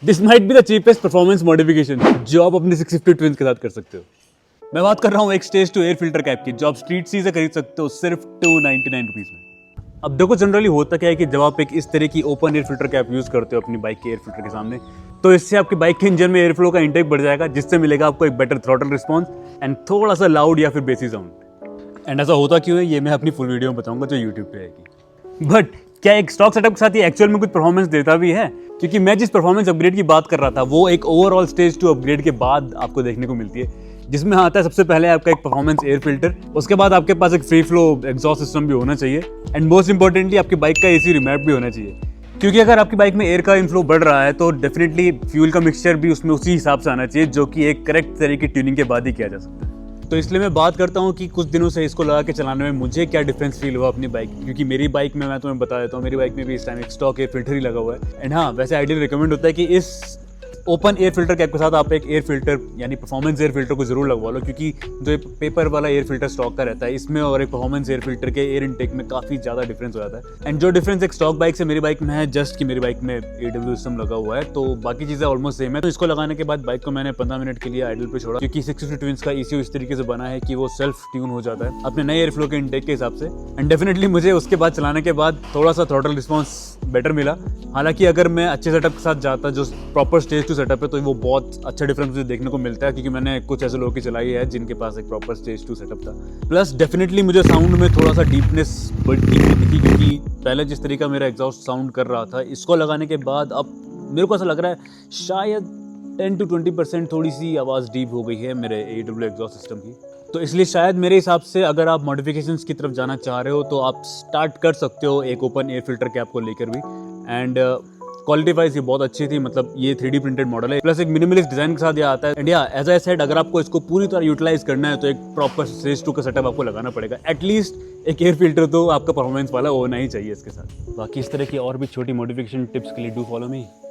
This might be the cheapest performance modification जो आप अपने 650 ट्विंस के साथ कर सकते हो। मैं बात कर रहा हूँ एक stage two air filter cap की, जो आप स्ट्रीट सी से खरीद सकते हो सिर्फ 299 रुपीज़ में। अब देखो जनरली होता क्या है कि जब आप एक इस तरह की open air filter cap use करते हो अपनी बाइक के एयर फिल्टर के सामने, तो इससे आपकी बाइक के इंजन में एयर फ्लो का इंटेक बढ़ जाएगा, जिससे मिलेगा आपको एक बेटर थ्रॉटल रिस्पॉन्स एंड थोड़ा सा लाउड या फिर बेसी साउंड। एंड ऐसा होता क्यों है ये मैं अपनी फुल वीडियो में बताऊंगा जो यूट्यूब पे आएगी। बट क्या एक स्टॉक सेटअप के साथ ये एक्चुअल में कुछ परफॉर्मेंस देता भी है? क्योंकि मैं जिस परफॉर्मेंस अपग्रेड की बात कर रहा था वो एक ओवरऑल स्टेज टू अपग्रेड के बाद आपको देखने को मिलती है, जिसमें आता है सबसे पहले आपका एक परफॉर्मेंस एयर फिल्टर, उसके बाद आपके पास एक फ्री फ्लो एग्जॉस्ट सिस्टम भी होना चाहिए एंड मोस्ट इंपॉर्टेंटली आपकी बाइक का एसी रिमैप भी होना चाहिए। क्योंकि अगर आपकी बाइक में एयर का इनफ्लो बढ़ रहा है तो डेफिनेटली फ्यूल का मिक्सचर भी उसमें उसी हिसाब से आना चाहिए, जो कि एक करेक्ट तरह की ट्यूनिंग के बाद ही किया जा सकता है। तो इसलिए मैं बात करता हूँ कि कुछ दिनों से इसको लगा के चलाने में मुझे क्या डिफरेंस फील हुआ अपनी बाइक, क्योंकि मेरी बाइक में मैं तुम्हें बता देता हूँ, मेरी बाइक में भी इस टाइम एक स्टॉक एयर फिल्टर ही लगा हुआ है। एंड हाँ, वैसे आइडियल रिकमेंड होता है कि इस ओपन एयर फिल्टर कैप के साथ आप एक एयर फिल्टर यानी परफॉर्मेंस एयर फिल्टर को जरूर लगवा लो, क्योंकि जो पेपर वाला एयर फिल्टर स्टॉक का रहता है इसमें और एक परफॉर्मेंस एयर फिल्टर के एयर इनटेक में काफ़ी ज़्यादा डिफरेंस हो जाता है। एंड जो डिफरेंस एक स्टॉक बाइक से मेरी बाइक में है जस्ट कि मेरी बाइक में AW सिस्टम लगा हुआ है, तो बाकी चीज़ें ऑलमोस्ट सेम है। तो इसको लगाने के बाद बाइक को मैंने 15 मिनट के लिए आइडल पे छोड़ा, क्योंकि 650 ट्विंस का ECU इस तरीके से बना है कि वो सेल्फ ट्यून हो जाता है अपने नए एयर फ्लो के इनटेक के हिसाब से। एंड डेफिनेटली मुझे उसके बाद चलाने के बाद थोड़ा सा थ्रॉटल रिस्पॉन्स बेटर मिला। हालांकि अगर मैं अच्छे सेटअप के साथ जाता जो प्रॉपर स्टेज टू सेटअप है तो वो बहुत अच्छा डिफरेंस मुझे देखने को मिलता है, क्योंकि मैंने कुछ ऐसे लोगों की चलाई है जिनके पास एक प्रॉपर स्टेज टू सेटअप था। प्लस डेफिनेटली मुझे साउंड में थोड़ा सा डीपनेस बढ़ती दिखी, क्योंकि पहले जिस तरीका मेरा एग्जॉस्ट साउंड कर रहा था इसको लगाने के बाद अब मेरे को ऐसा लग रहा है शायद 10 to 20% थोड़ी सी आवाज़ डीप हो गई है मेरे AW एग्जॉस्ट सिस्टम की। तो इसलिए शायद मेरे हिसाब से अगर आप मॉडिफिकेशंस की तरफ जाना चाह रहे हो तो आप स्टार्ट कर सकते हो एक ओपन एयर फिल्टर कैप को लेकर भी। एंड क्वालिटी वाइज ये बहुत अच्छी थी, मतलब ये 3D प्रिंटेड मॉडल है, प्लस एक मिनिमलिस्ट डिजाइन के साथ ये आता है। एंड या एज आई सेड, अगर आपको इसको पूरी तरह यूटिलाइज करना है तो एक प्रॉपर स्टेज टू का सेटअप आपको लगाना पड़ेगा। एटलीस्ट एक एयर फिल्टर तो आपका परफॉर्मेंस वाला होना ही चाहिए इसके साथ। बाकी इस तरह की और भी छोटी मॉडिफिकेशन टिप्स के लिए डू फॉलो मी।